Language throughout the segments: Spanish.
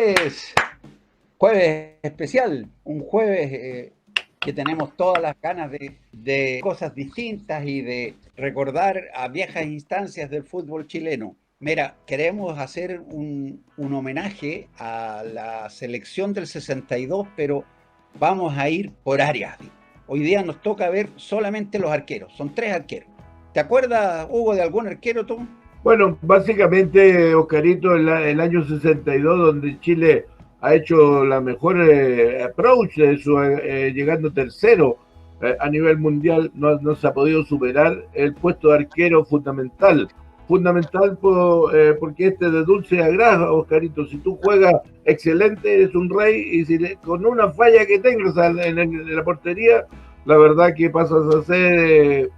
jueves, jueves especial, un jueves que tenemos todas las ganas de cosas distintas y de recordar a viejas instancias del fútbol chileno. Mira, queremos hacer un homenaje a la selección del 62, pero vamos a ir por áreas. Hoy día nos toca ver solamente los arqueros, son 3 arqueros. ¿Te acuerdas, Hugo, de algún arquero tú? Bueno, básicamente, Oscarito, el año 62, donde Chile ha hecho la mejor approach de su, llegando tercero a nivel mundial, no se ha podido superar el puesto de arquero fundamental. Fundamental porque este de dulce agrada, Oscarito. Si tú juegas excelente, eres un rey, y si con una falla que tengas en la portería, la verdad que pasas a ser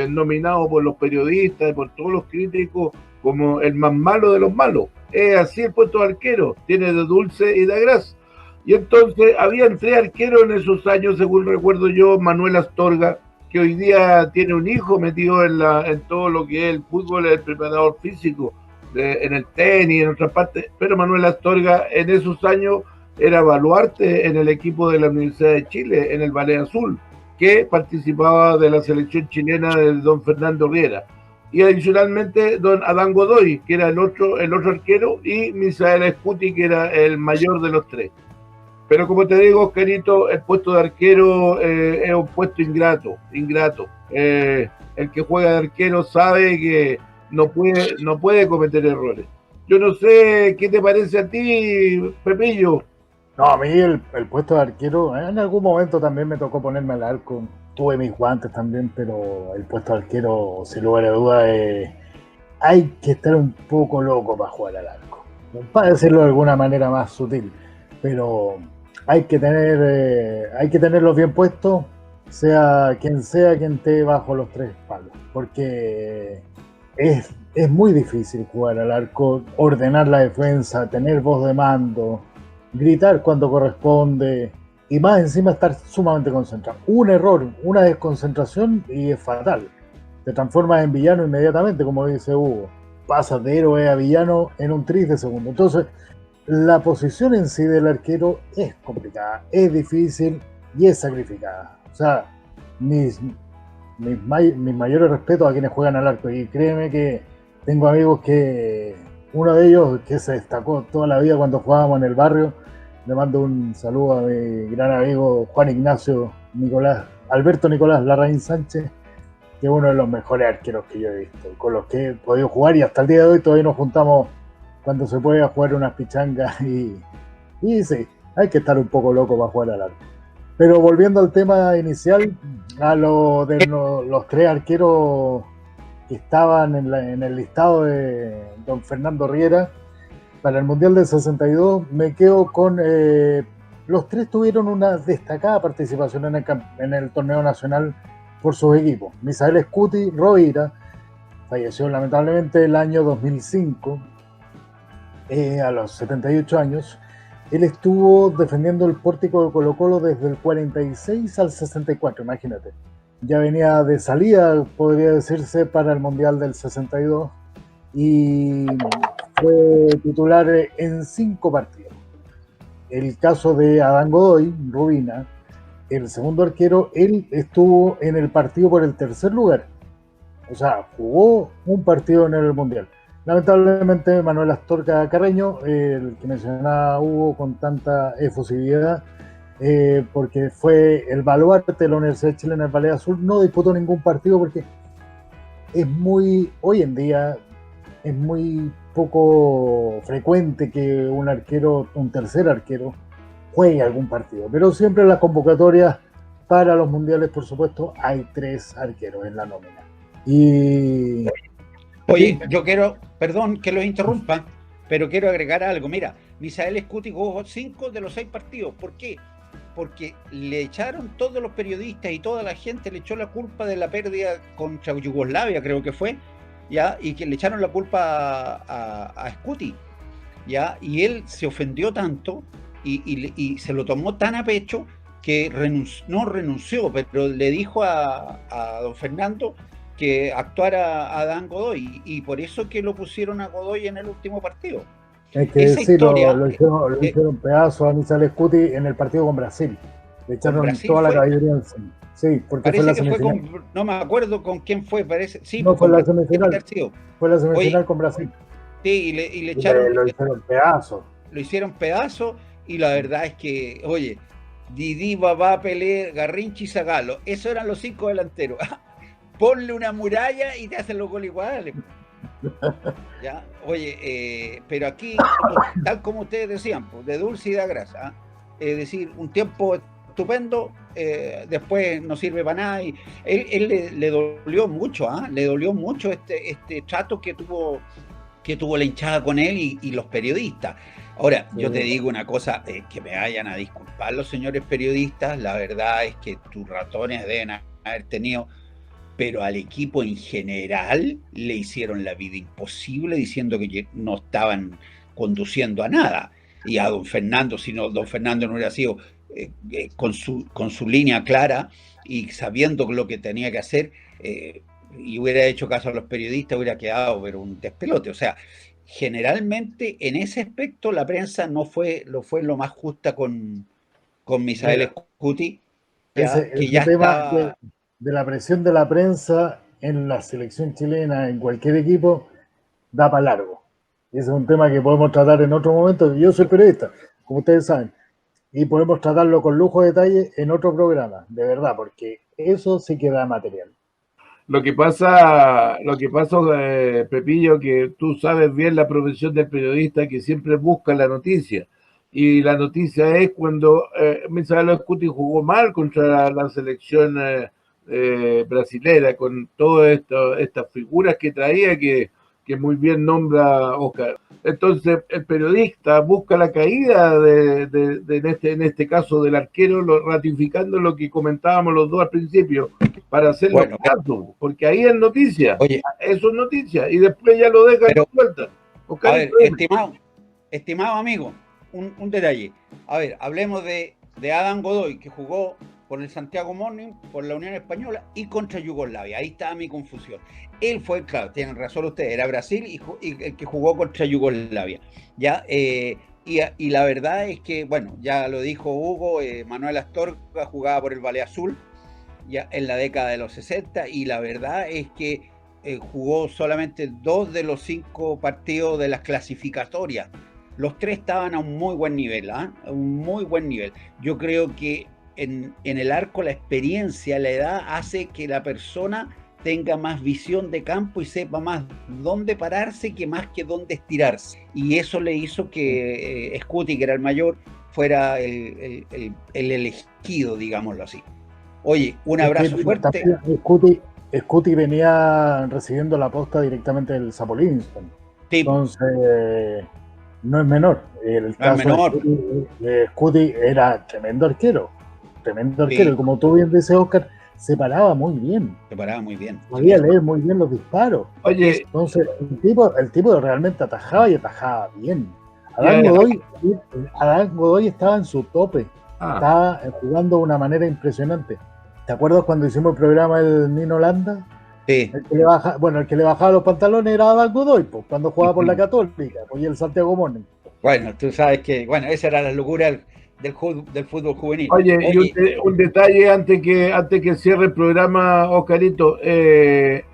nominado por los periodistas y por todos los críticos como el más malo de los malos. Es así el puesto de arquero, tiene de dulce y de gras. Y entonces habían 3 arqueros en esos años, según recuerdo yo: Manuel Astorga, que hoy día tiene un hijo metido en todo lo que es el fútbol, el preparador físico, en el tenis, en otras partes. Pero Manuel Astorga en esos años era baluarte en el equipo de la Universidad de Chile, en el Ballet Azul, que participaba de la selección chilena de don Fernando Riera. Y adicionalmente don Adán Godoy, que era el otro arquero, y Misael Scuti, que era el mayor de los 3. Pero como te digo, Oscarito, el puesto de arquero es un puesto ingrato. El que juega de arquero sabe que no puede cometer errores. Yo no sé qué te parece a ti, Pepillo. No, a mí el puesto de arquero, en algún momento también me tocó ponerme al arco. Tuve mis guantes también, pero el puesto de arquero, sin lugar a duda, hay que estar un poco loco para jugar al arco. Para decirlo de alguna manera más sutil. Pero hay que tenerlos bien puestos, sea quien esté bajo los 3 palos. Porque es muy difícil jugar al arco, ordenar la defensa, tener voz de mando, gritar cuando corresponde, y más encima estar sumamente concentrado. Un error, una desconcentración y es fatal. Te transformas en villano inmediatamente, como dice Hugo. Pasas de héroe a villano en un tris de segundo. Entonces, la posición en sí del arquero es complicada, es difícil y es sacrificada. O sea, mis mayores respetos a quienes juegan al arco. Y créeme que tengo amigos que... Uno de ellos que se destacó toda la vida cuando jugábamos en el barrio. Le mando un saludo a mi gran amigo Juan Ignacio Alberto Nicolás Larraín Sánchez, que es uno de los mejores arqueros que yo he visto, con los que he podido jugar, y hasta el día de hoy todavía nos juntamos cuando se puede a jugar unas pichangas, y sí, hay que estar un poco loco para jugar al arco. Pero volviendo al tema inicial, a los 3 arqueros que estaban en el listado de don Fernando Riera para el Mundial del 62, me quedo con... los 3 tuvieron una destacada participación en el torneo nacional por sus equipos. Misael Scuti Rovira falleció lamentablemente el año 2005, a los 78 años. Él estuvo defendiendo el pórtico de Colo-Colo desde el 46 al 64, imagínate. Ya venía de salida, podría decirse, para el Mundial del 62, y fue titular en 5 partidos. El caso de Adán Godoy, Rubina, el segundo arquero, él estuvo en el partido por el 3er lugar. O sea, jugó un partido en el Mundial. Lamentablemente, Manuel Astorga Carreño, el que mencionaba Hugo con tanta efusividad, porque fue el baluarte de la Universidad de Chile en el Ballet Azul, no disputó ningún partido porque hoy en día es muy poco frecuente que un arquero, un tercer arquero, juegue algún partido. Pero siempre en las convocatorias para los mundiales, por supuesto, hay 3 arqueros en la nómina. Y... Oye, yo quiero, perdón que los interrumpa, pero quiero agregar algo. Mira, Misael Scuti jugó 5 de los 6 partidos. ¿Por qué? Porque le echaron, todos los periodistas y toda la gente le echó la culpa de la pérdida contra Yugoslavia, creo que fue, ¿ya? Y que le echaron la culpa a Scuti, ¿ya? Y él se ofendió tanto y se lo tomó tan a pecho que no renunció, pero le dijo a don Fernando que actuara a Adán Godoy, y por eso que lo pusieron a Godoy en el último partido. Es que Esa sí, historia lo hicieron pedazo a Misael Scuti en el partido con Brasil. Le con echaron Brasil toda la fue, caballería encima. Sí, porque fue parece la que fue semifinal. no me acuerdo con quién fue, parece, sí, No pues fue con la Brasil tiene que semifinal, haber sido. fue la Oye, semifinal con Brasil. sí, y le Y echaron, lo hicieron pedazo. lo hicieron pedazos, y la verdad es que, oye, Didi, Babá, Pelé, Garrincha y Zagallo, esos eran los 5 delanteros. Ponle una muralla y te hacen los goles iguales. ¿Ya? Oye, pero aquí, tal como ustedes decían, pues, de dulce y de grasa, ¿ah? Es decir, un tiempo estupendo, después no sirve para nada. Y él le dolió mucho, ¿ah? Le dolió mucho este trato que tuvo la hinchada con él y los periodistas. Ahora, Sí. yo te digo una cosa, que me vayan a disculpar los señores periodistas, la verdad es que tus ratones deben haber tenido, pero al equipo en general le hicieron la vida imposible diciendo que no estaban conduciendo a nada. Y a don Fernando, si no, don Fernando no hubiera sido con su línea clara y sabiendo lo que tenía que hacer, y hubiera hecho caso a los periodistas, hubiera quedado pero un despelote. O sea, generalmente en ese aspecto la prensa no fue lo más justa con Misael Mira, Scuti, ya, que ese ya tema estaba. de la presión de la prensa en la selección chilena, en cualquier equipo, da para largo. Y ese es un tema que podemos tratar en otro momento. Yo soy periodista, como ustedes saben, y podemos tratarlo con lujo de detalle en otro programa, de verdad, porque eso sí que da material. Lo que pasa, Pepillo, que tú sabes bien la profesión del periodista que siempre busca la noticia. Y la noticia es cuando Misael Scuti jugó mal contra la selección brasilera, con todas estas figuras que traía que muy bien nombra Oscar. Entonces, el periodista busca la caída en este caso del arquero, ratificando lo que comentábamos los dos al principio, para hacerlo Bueno, caso, porque ahí es noticia, oye, eso es noticia, y después ya lo dejan pero, en vuelta. a Oscarito, ver, estimado amigo, un detalle. A ver, hablemos de Adam Godoy, que jugó por el Santiago Morning, por la Unión Española y contra Yugoslavia. Ahí estaba mi confusión. Él fue, claro, tienen razón ustedes, era Brasil y el que jugó contra Yugoslavia. ¿Ya? Y la verdad es que, bueno, ya lo dijo Hugo, Manuel Astorga jugaba por el Valle Azul ya en la década de los 60, y la verdad es que jugó solamente 2 de los 5 partidos de las clasificatorias. Los 3 estaban a un muy buen nivel, ¿eh? A un muy buen nivel. Yo creo que en el arco la experiencia, la edad hace que la persona tenga más visión de campo y sepa más dónde pararse que más que dónde estirarse. Y eso le hizo que Scuti, que era el mayor, fuera el elegido, digámoslo así. Oye, un Es que abrazo fuerte. Scuti venía recibiendo la posta directamente del Zapolín. Tipo, Entonces, no es menor. El no es caso menor. de Scuti era tremendo arquero. Tremendo arquero. Sí, Y como tú bien dices, Oscar, se paraba muy bien. se paraba muy bien. Sabía Sí. leer muy bien los disparos. oye, Entonces, el tipo realmente atajaba y atajaba bien. ya, Adán Godoy estaba en su tope. ah, Estaba jugando de una manera impresionante. ¿Te acuerdas cuando hicimos el programa el Nino Landa? Sí. El que le bajaba los pantalones era Adán Godoy, pues, cuando jugaba por la Católica, pues, y el Santiago Morning. Bueno, tú sabes que, bueno, esa era la locura del fútbol juvenil. oye, y Oye, un detalle antes que cierre el programa, Oscarito,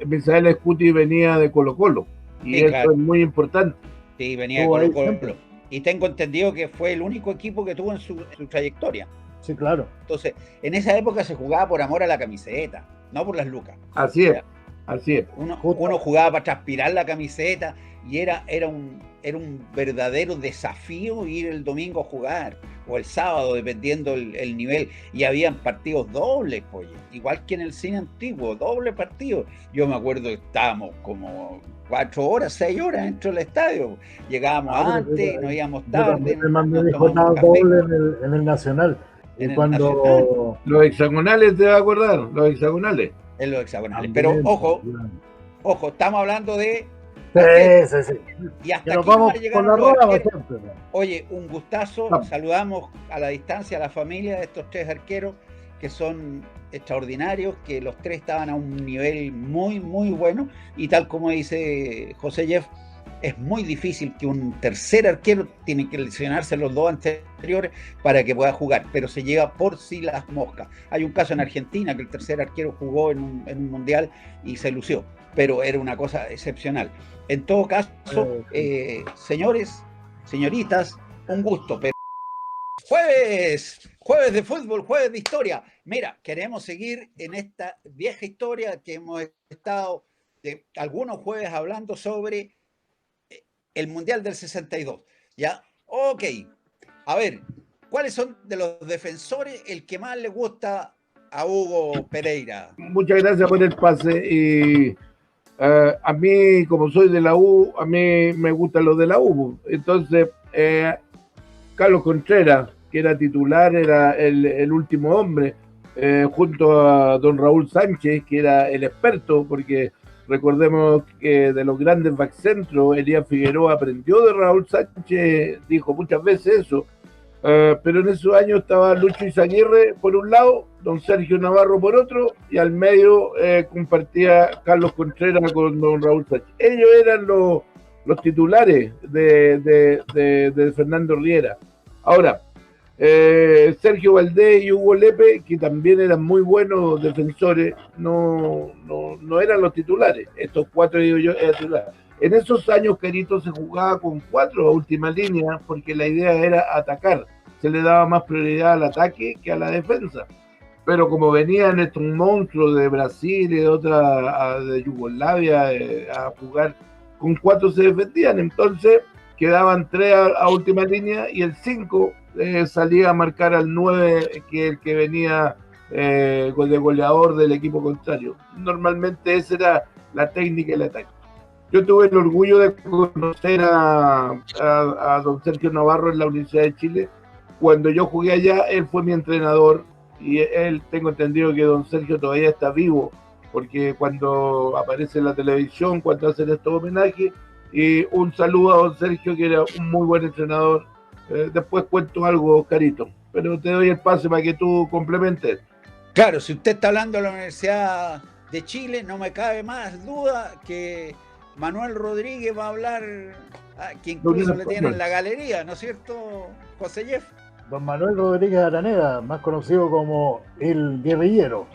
Misael Scuti venía de Colo-Colo, y sí, eso claro, es muy importante. sí, venía de Estuvo ahí Colo-Colo. siempre. Y tengo entendido que fue el único equipo que tuvo en su trayectoria. Sí, claro. Entonces, en esa época se jugaba por amor a la camiseta, no por las lucas. Así es, ¿Ya? así es. Uno jugaba para transpirar la camiseta y era un verdadero desafío ir el domingo a jugar o el sábado, dependiendo el nivel. Y habían partidos dobles, pues, igual que en el cine antiguo, doble partido. Yo me acuerdo que estábamos como 4 horas, 6 horas dentro del estadio. Llegábamos antes, nos íbamos tarde, Me mandé nos mi tomábamos jornada café doble en el Nacional. Y en el Nacional, cuando. Los hexagonales, ¿te vas a acordar? Los hexagonales. en los hexagonales. Pero ojo, estamos hablando de Sí. y hasta Que nos aquí vamos nomás por llegaron la los rueda arqueros. siempre. Oye, un gustazo, Vamos. saludamos a la distancia a la familia de estos 3 arqueros que son extraordinarios, que los 3 estaban a un nivel muy, muy bueno, y tal como dice José Jeff, es muy difícil que un tercer arquero tiene que lesionarse los dos anteriores para que pueda jugar, pero se llega por si las moscas. Hay un caso en Argentina que el tercer arquero jugó en un mundial y se lució, pero era una cosa excepcional. En todo caso, señores, señoritas, un gusto, pero jueves de fútbol, jueves de historia. Mira, queremos seguir en esta vieja historia que hemos estado de algunos jueves hablando sobre el Mundial del 62. ¿Ya? Ok. A ver, ¿cuáles son de los defensores el que más le gusta a Hugo Pereira? Muchas gracias por el pase. Y a mí, como soy de la U, a mí me gustan los de la U. Entonces, Carlos Contreras, que era titular, era el último hombre, junto a don Raúl Sánchez, que era el experto, porque recordemos que de los grandes backcentros, Elías Figueroa aprendió de Raúl Sánchez, dijo muchas veces eso, pero en esos años estaba Lucho Izaguirre por un lado, don Sergio Navarro por otro, y al medio compartía Carlos Contreras con don Raúl Sánchez. Ellos eran los titulares de Fernando Riera. Ahora, Sergio Valdés y Hugo Lepe, que también eran muy buenos defensores, no eran los titulares. Estos cuatro, digo yo, eran titulares. En esos años, Carito, se jugaba con cuatro a última línea porque la idea era atacar. Se le daba más prioridad al ataque que a la defensa. Pero como venían estos monstruos de Brasil y de Yugoslavia a jugar, con cuatro se defendían. Entonces quedaban tres a última línea y el 5 salía a marcar al 9, que el que venía de goleador del equipo contrario. Normalmente esa era la técnica del ataque. Yo tuve el orgullo de conocer a don Sergio Navarro en la Universidad de Chile. Cuando yo jugué allá, él fue mi entrenador y él, tengo entendido que don Sergio todavía está vivo, porque cuando aparece en la televisión, cuando hacen estos homenajes, y un saludo a don Sergio, que era un muy buen entrenador. Después cuento algo, Oscarito, pero te doy el pase para que tú complementes. Claro, si usted está hablando de la Universidad de Chile, no me cabe más duda que Manuel Rodríguez va a hablar, que incluso le tienen en la galería, ¿no es cierto, José Jeff? Don Manuel Rodríguez Araneda, más conocido como el guerrillero,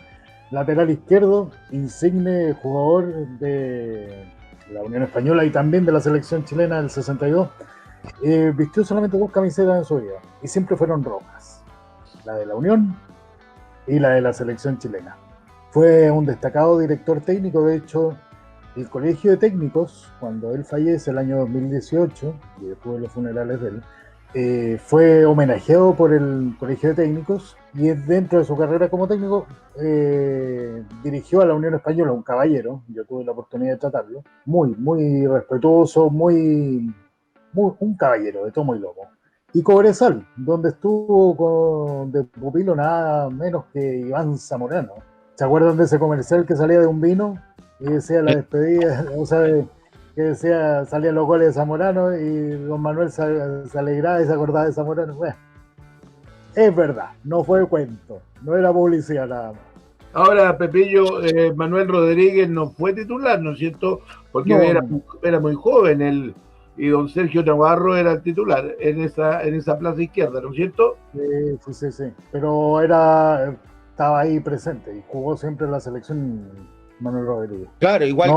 lateral izquierdo, insigne jugador de la Unión Española y también de la selección chilena del 62. Vistió solamente 2 camisetas en su vida y siempre fueron rojas, la de la Unión y la de la selección chilena. Fue un destacado director técnico. De hecho, el Colegio de Técnicos, cuando él fallece el año 2018 y después de los funerales de él, fue homenajeado por el Colegio de Técnicos, y dentro de su carrera como técnico dirigió a la Unión Española, un caballero. Yo tuve la oportunidad de tratarlo, muy respetuoso, un caballero de tomo y lomo. Y Cobresal, donde estuvo de pupilo nada menos que Iván Zamorano. ¿Se acuerdan de ese comercial que salía de un vino y decía la despedida, o sea, que decía, salían los goles de Zamorano y don Manuel se alegraba y se acordaba de Zamorano? Bueno, es verdad, no fue cuento, no era publicidad nada más. Ahora, Pepillo, Manuel Rodríguez no fue titular, ¿no es cierto? Porque era muy joven él, y don Sergio Navarro era el titular en esa plaza izquierda, ¿no es cierto? Sí. Pero estaba ahí presente y jugó siempre en la selección Manuel Rodríguez. Claro, igual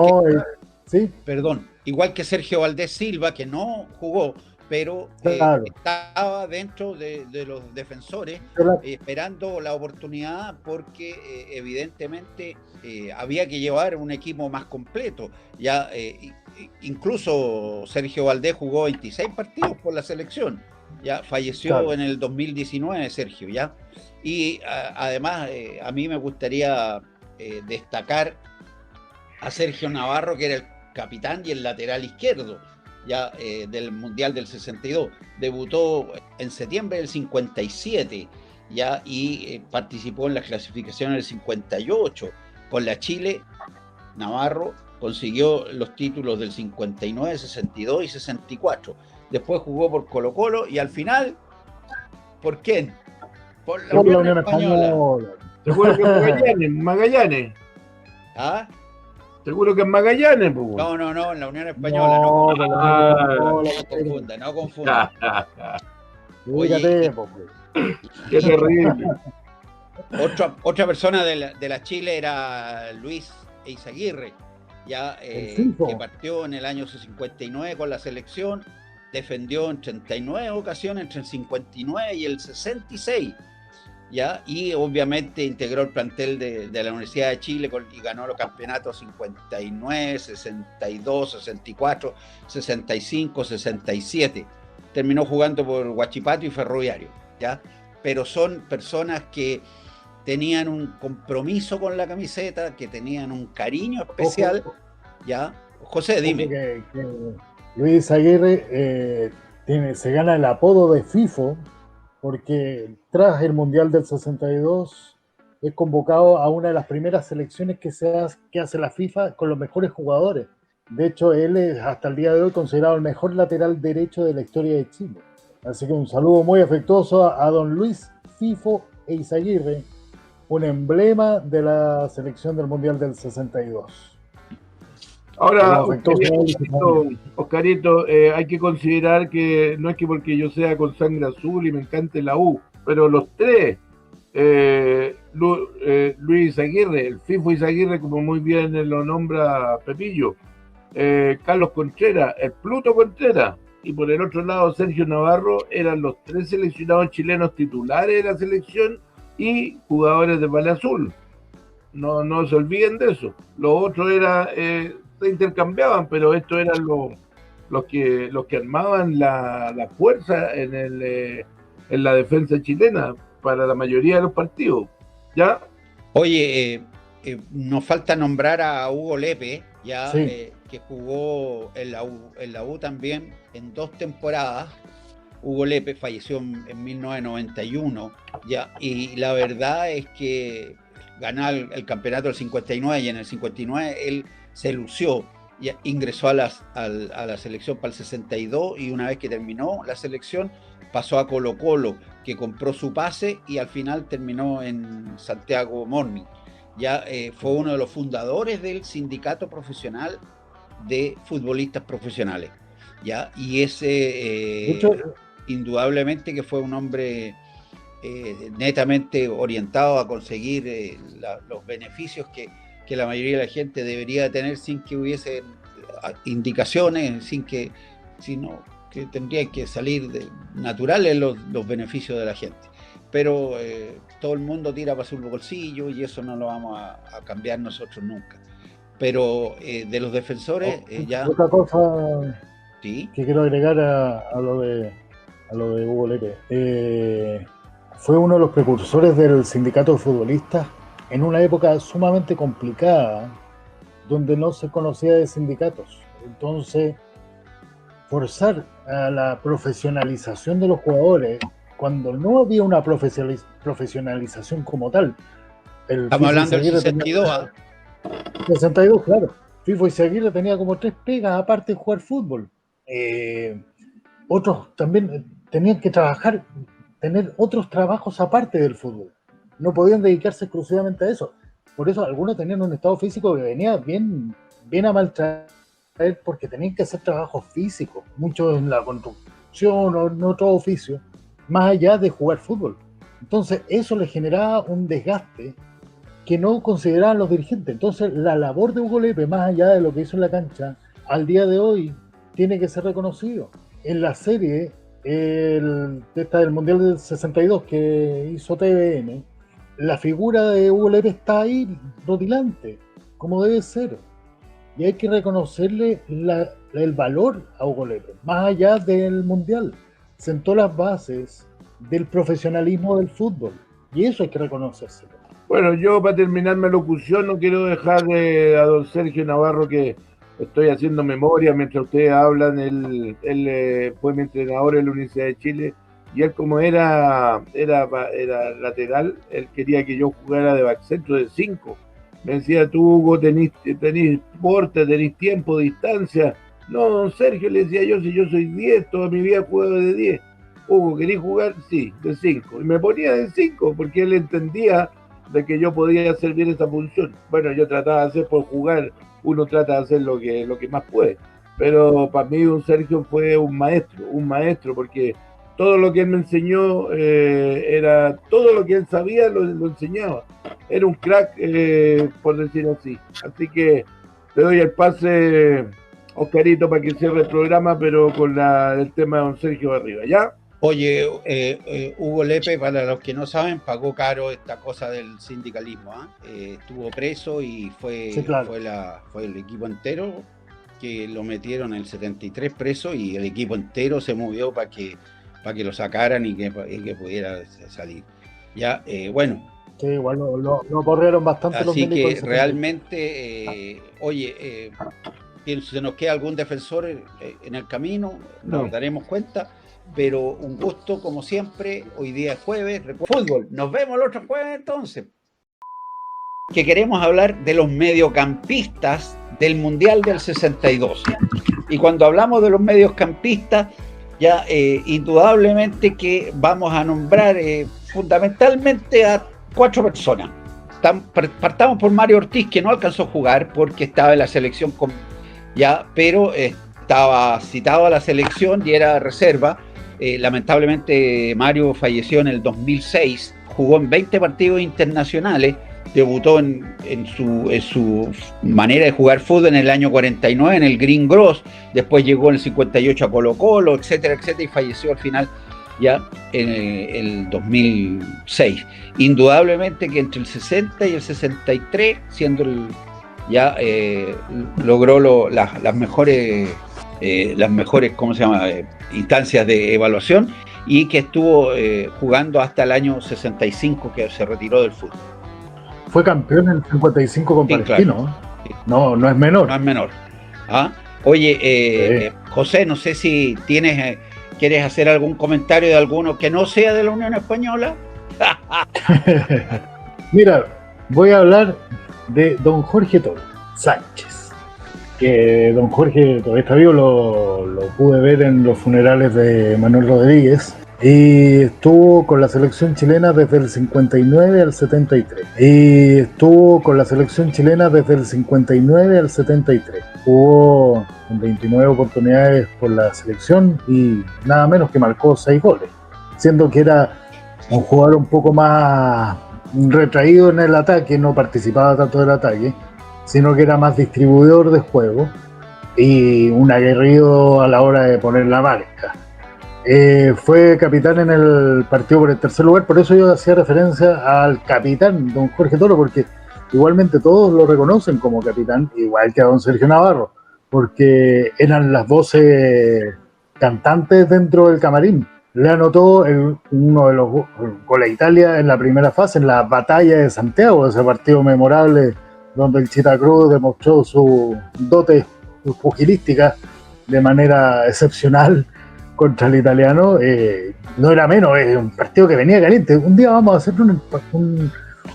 ¿sí? Perdón, igual que Sergio Valdés Silva, que no jugó, pero claro, estaba dentro de los defensores, esperando la oportunidad, porque evidentemente había que llevar un equipo más completo. Ya incluso Sergio Valdés jugó 26 partidos por la selección. Ya falleció en el 2019 Sergio, ya. Y además a mí me gustaría destacar a Sergio Navarro, que era el capitán y el lateral izquierdo ya del Mundial del 62. Debutó en septiembre del 57 ya, y participó en las clasificaciones del 58 con la Chile. Navarro consiguió los títulos del 59, 62 y 64. Después jugó por Colo-Colo y al final, ¿por quién? Por la Unión Española. ¿Te acuerdas que Magallanes? ¿Ah? Seguro que en Magallanes, pues. No, en la Unión Española, no, no confunda. Oye, qué terrible. Otra persona de la Chile era Luis Eizaguirre, ya que partió en el año 59 con la selección, defendió en 39 ocasiones entre el 59 y el 66, ¿ya? Y obviamente integró el plantel de la Universidad de Chile y ganó los campeonatos 59, 62, 64, 65, 67. Terminó jugando por Huachipato y Ferroviario, ¿ya? Pero son personas que tenían un compromiso con la camiseta, que tenían un cariño especial, ¿ya? José, dime. Que Luis Aguirre se gana el apodo de FIFO porque tras el Mundial del 62 es convocado a una de las primeras selecciones que hace la FIFA con los mejores jugadores. De hecho, él es hasta el día de hoy considerado el mejor lateral derecho de la historia de Chile. Así que un saludo muy afectuoso a don Luis FIFO Eizaguirre, un emblema de la selección del Mundial del 62. Ahora, Oscarito, hay que considerar que no es que porque yo sea con sangre azul y me encante la U, pero los tres, Luis Aguirre, el FIFO Izaguirre, como muy bien lo nombra Pepillo, Carlos Contreras, el Pluto Contreras, y por el otro lado Sergio Navarro, eran los tres seleccionados chilenos titulares de la selección y jugadores de Vale Azul. No se olviden de eso. Los otros se intercambiaban, pero estos eran los que armaban la fuerza en la defensa chilena para la mayoría de los partidos. ¿Ya? Oye, nos falta nombrar a Hugo Lepe, ya, sí, que jugó en la U también en 2 temporadas. Hugo Lepe falleció en 1991, ya, y la verdad es que ganó el campeonato del 59 y en el 59 él se lució, ya, ingresó a la selección para el 62 y una vez que terminó la selección pasó a Colo-Colo, que compró su pase y al final terminó en Santiago Morning. Ya fue uno de los fundadores del sindicato profesional de futbolistas profesionales, ya, y ese indudablemente que fue un hombre netamente orientado a conseguir los beneficios que la mayoría de la gente debería tener sin que hubiese indicaciones, sino que tendrían que salir naturales los beneficios de la gente. Pero todo el mundo tira para su bolsillo y eso no lo vamos a cambiar nosotros nunca. Pero de los defensores ya... Otra cosa, ¿sí?, que quiero agregar a lo de Hugo Lepe. Fue uno de los precursores del sindicato de futbolistas en una época sumamente complicada, donde no se conocía de sindicatos. Entonces, forzar a la profesionalización de los jugadores, cuando no había una profesionalización como tal. Estamos hablando del 62. 62, claro. FIFO Izaguirre tenía como 3 pegas aparte de jugar fútbol. Otros también tenían que tener otros trabajos aparte del fútbol. No podían dedicarse exclusivamente a eso. Por eso algunos tenían un estado físico que venía bien a maltraer, porque tenían que hacer trabajos físicos, muchos en la construcción o en otro oficio, más allá de jugar fútbol. Entonces eso les generaba un desgaste que no consideraban los dirigentes. Entonces la labor de Hugo Lepe, más allá de lo que hizo en la cancha, al día de hoy tiene que ser reconocido. En la serie del Mundial del 62 que hizo TVN, la figura de Hugo Lepe está ahí, rutilante, como debe ser. Y hay que reconocerle el valor a Hugo Lepe, más allá del Mundial. Sentó las bases del profesionalismo del fútbol, y eso hay que reconocérselo. Bueno, yo para terminar mi locución no quiero dejar a don Sergio Navarro, que estoy haciendo memoria mientras ustedes hablan. Él fue mi entrenador en la Universidad de Chile, y él, como era lateral, él quería que yo jugara de backcentro de 5. Me decía: tú, Hugo, tenés porte, tenés tiempo, distancia. No, don Sergio, le decía yo, si yo soy 10, toda mi vida juego de 10. Hugo, ¿querés jugar? Sí, de 5. Y me ponía de 5 porque él entendía de que yo podía hacer bien esa función. Bueno, yo trataba de hacer por jugar uno trata de hacer lo que más puede. Pero para mí un Sergio fue un maestro, porque todo lo que él me enseñó era, todo lo que él sabía lo enseñaba. Era un crack, por decirlo así. Así que te doy el pase, Oscarito, para que cierre el programa, pero con el tema de don Sergio arriba, ¿ya? Oye, Hugo Lepe, para los que no saben, pagó caro esta cosa del sindicalismo. Estuvo preso y Sí, claro. fue el equipo entero que lo metieron en el 73 preso, y el equipo entero se movió para que lo sacaran y que pudiera salir. Ya, bueno. Sí, igual lo corrieron bastante los Así milicos. que realmente, oye, si se nos queda algún defensor en el camino, nos daremos cuenta. Pero un gusto, como siempre. Hoy día es jueves, fútbol. Nos vemos el otro jueves entonces. Que queremos hablar de los mediocampistas del Mundial del 62. Y cuando hablamos de los mediocampistas, ya indudablemente que vamos a nombrar fundamentalmente a 4 personas. Partamos por Mario Ortiz, que no alcanzó a jugar porque estaba en la selección, pero estaba citado a la selección y era reserva. Lamentablemente Mario falleció en el 2006, jugó en 20 partidos internacionales, debutó en su manera de jugar fútbol en el año 49 en el Green Gross, después llegó en el 58 a Colo Colo, etcétera, etcétera, y falleció al final ya en el 2006. Indudablemente que entre el 60 y el 63, siendo logró las mejores ¿cómo se llama? Instancias de evaluación, y que estuvo jugando hasta el año 65, que se retiró del fútbol. Fue campeón en el 55 con Palestino. Claro. No es menor. No es menor. Oye, José, no sé si quieres hacer algún comentario de alguno que no sea de la Unión Española. Mira, voy a hablar de don Jorge Toro Sánchez. Que don Jorge todavía está vivo, lo pude ver en los funerales de Manuel Rodríguez, y estuvo con la selección chilena desde el 59 al 73. Y estuvo con la selección chilena desde el 59 al 73. Jugó en 29 oportunidades por la selección y nada menos que marcó 6 goles, siendo que era un jugador un poco más retraído en el ataque, no participaba tanto del ataque, sino que era más distribuidor de juego y un aguerrido a la hora de poner la marca. Fue capitán en el partido por el tercer lugar, por eso yo hacía referencia al capitán, don Jorge Toro, porque igualmente todos lo reconocen como capitán, igual que a don Sergio Navarro, porque eran las voces cantantes dentro del camarín. Le anotó uno de los goles a Italia en la primera fase, en la batalla de Santiago, ese partido memorable donde el Chita Cruz demostró su dote pugilística de manera excepcional contra el italiano. No era menos, es un partido que venía caliente. Un día vamos a hacer un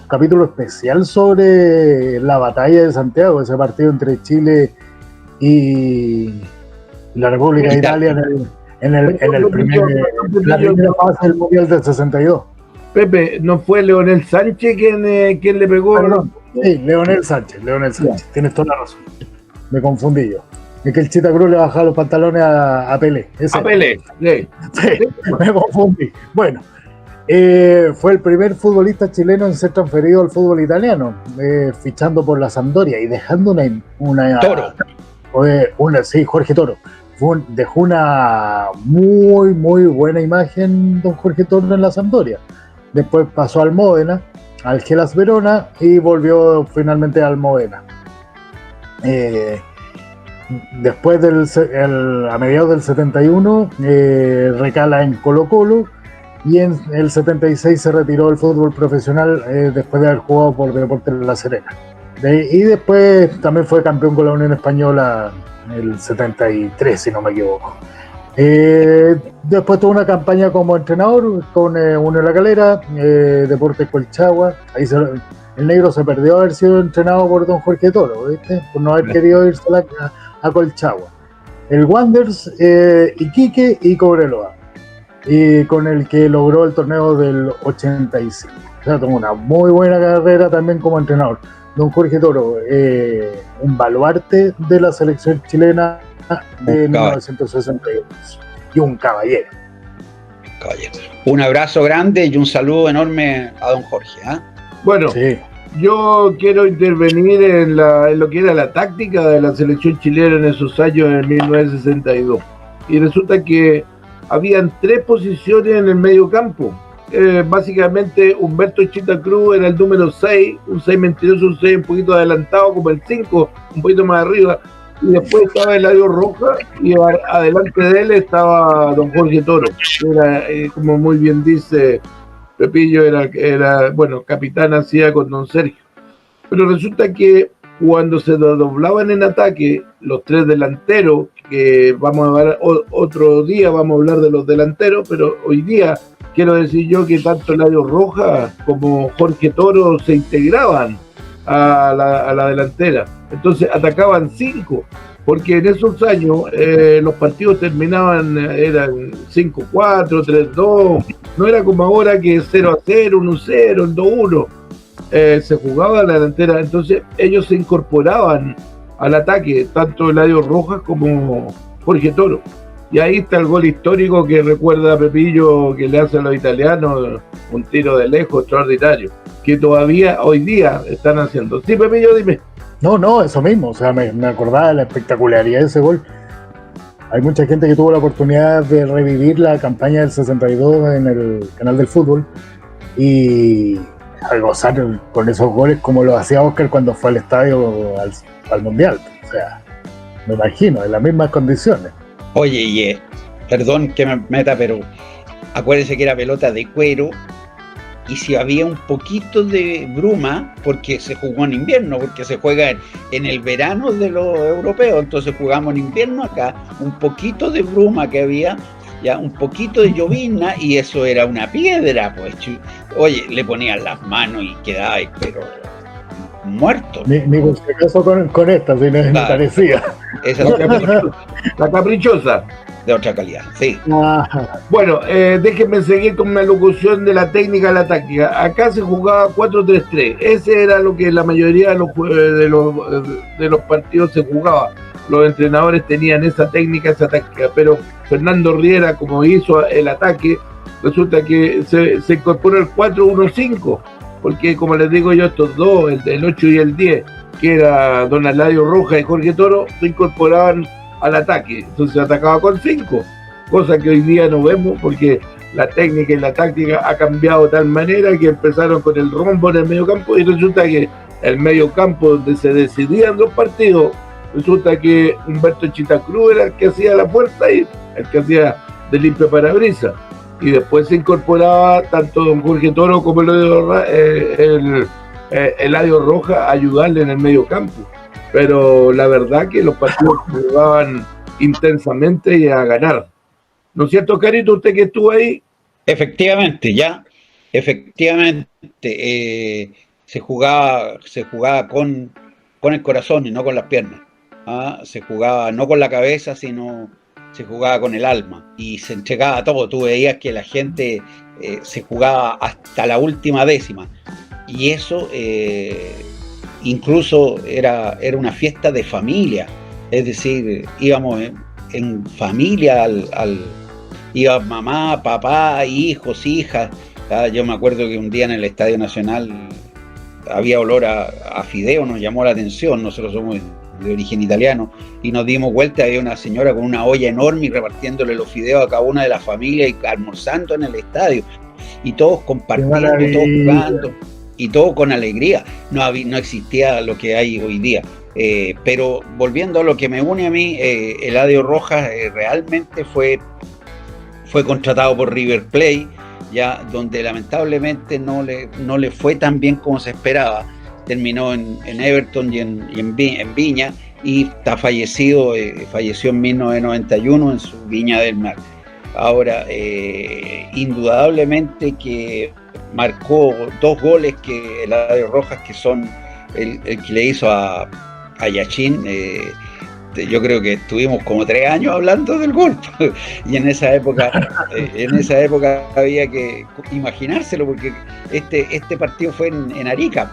capítulo especial sobre la batalla de Santiago, ese partido entre Chile y la República de Italia en la primera fase del Mundial del 62. Pepe, ¿no fue Leonel Sánchez quien le pegó? Perdón. Sí, Leonel Sánchez, tienes toda la razón. Me confundí yo. Es que el Chita Cruz le bajaba los pantalones a Pelé. A Pelé, sí. Me confundí. Bueno, fue el primer futbolista chileno en ser transferido al fútbol italiano, fichando por la Sampdoria y dejando una Toro. Sí, Jorge Toro. Dejó una muy, muy buena imagen don Jorge Toro en la Sampdoria. Después pasó al Módena, al Hellas Verona, y volvió finalmente al Módena. Después a mediados del 71 recala en Colo Colo, y en el 76 se retiró del fútbol profesional después de haber jugado por Deportes La Serena. Y después también fue campeón con la Unión Española en el 73, si no me equivoco. Después tuvo una campaña como entrenador con Unión La Calera, Deportes Colchagua. Ahí el negro se perdió haber sido entrenado por don Jorge Toro, ¿viste? Por no haber querido irse a Colchagua. El Wanderers, Iquique y Cobreloa, y con el que logró el torneo del 85. O sea, tuvo una muy buena carrera también como entrenador. don Jorge Toro, un baluarte de la selección chilena de 1962 y un caballero. Un abrazo grande y un saludo enorme a don Jorge. Bueno, sí. Yo quiero intervenir en lo que era la táctica de la selección chilena en esos años de 1962. Y resulta que habían 3 posiciones en el medio campo. Básicamente Humberto Chita Cruz era el número 6, un 6 mentiroso, un 6 un poquito adelantado, como el 5, un poquito más arriba. Y después estaba Eladio Rojas y adelante de él estaba don Jorge Toro, que era, como muy bien dice Pepillo, era bueno, capitán hacía con don Sergio. Pero resulta que cuando se doblaban en ataque los 3 delanteros, que vamos a ver otro día, vamos a hablar de los delanteros, pero hoy día quiero decir yo que tanto Eladio Rojas como Jorge Toro se integraban a la delantera. Entonces atacaban 5, porque en esos años los partidos terminaban, eran 5-4, 3-2, no era como ahora que 0-0, 1-0, 2-1. Se jugaba a la delantera, entonces ellos se incorporaban al ataque, tanto Eladio Rojas como Jorge Toro. Y ahí está el gol histórico que recuerda Pepillo, que le hace a los italianos, un tiro de lejos extraordinario, que todavía hoy día están haciendo. Sí, Pepillo, dime. No, eso mismo, o sea, me acordaba de la espectacularidad de ese gol. Hay mucha gente que tuvo la oportunidad de revivir la campaña del 62 en el canal del fútbol y al gozar con esos goles como lo hacía Oscar cuando fue al estadio al Mundial. O sea, me imagino, en las mismas condiciones. Oye, perdón que me meta, pero acuérdense que era pelota de cuero y si había un poquito de bruma, porque se jugó en invierno, porque se juega en el verano de los europeos, entonces jugamos en invierno acá, un poquito de bruma que había, ya un poquito de llovizna y eso era una piedra, pues. Oye, le ponían las manos y quedaba, pero muerto. Ni por si acaso con esta, si no es parecida. Esa es la caprichosa. De otra calidad, sí. Bueno, déjenme seguir con una locución de la técnica a la táctica. Acá se jugaba 4-3-3. Ese era lo que la mayoría de los partidos se jugaba. Los entrenadores tenían esa técnica, esa táctica. Pero Fernando Riera, como hizo el ataque, resulta que se incorporó el 4-1-5. Porque, como les digo yo, estos dos, el 8 y el 10, que era don Eladio Rojas y Jorge Toro, se incorporaban al ataque, entonces se atacaba con 5, cosa que hoy día no vemos porque la técnica y la táctica ha cambiado de tal manera que empezaron con el rombo en el medio campo y resulta que el medio campo donde se decidían los partidos, resulta que Humberto Chita Cruz era el que hacía la puerta y el que hacía de limpio parabrisas, y después se incorporaba tanto don Jorge Toro como el Eladio Rojas a ayudarle en el medio campo. Pero la verdad que los partidos jugaban intensamente y a ganar. ¿No es cierto, Carito, usted que estuvo ahí? Efectivamente, se jugaba con el corazón y no con las piernas. Se jugaba no con la cabeza, sino se jugaba con el alma y se entregaba todo. Tú veías que la gente se jugaba hasta la última décima y eso... incluso era una fiesta de familia, es decir, íbamos en familia, iba mamá, papá, hijos, hijas. Yo me acuerdo que un día en el Estadio Nacional había olor a fideo, nos llamó la atención, nosotros somos de origen italiano, y nos dimos vuelta, había una señora con una olla enorme y repartiéndole los fideos a cada una de las familias y almorzando en el estadio, y todos compartiendo, todos jugando. Y todo con alegría, no existía lo que hay hoy día. Pero volviendo a lo que me une a mí, Eladio Rojas realmente fue contratado por River Plate, ya donde lamentablemente no le fue tan bien como se esperaba. Terminó en Everton y en Viña, y falleció en 1991 en su Viña del Mar. Ahora, indudablemente que marcó 2 goles que Eladio Rojas, que son el que le hizo a Yachín. Yo creo que estuvimos como 3 años hablando del gol y en esa época había que imaginárselo, porque este partido fue en Arica,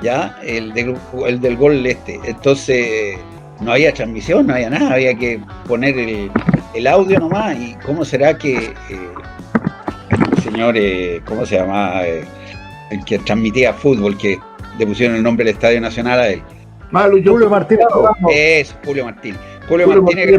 ya, el del gol este. Entonces no había transmisión, no había nada, había que poner el audio nomás. Y cómo será que el señor, ¿cómo se llama? El que transmitía fútbol, que le pusieron el nombre del Estadio Nacional a él. Julio Martínez. Es Julio Martínez. Julio Martínez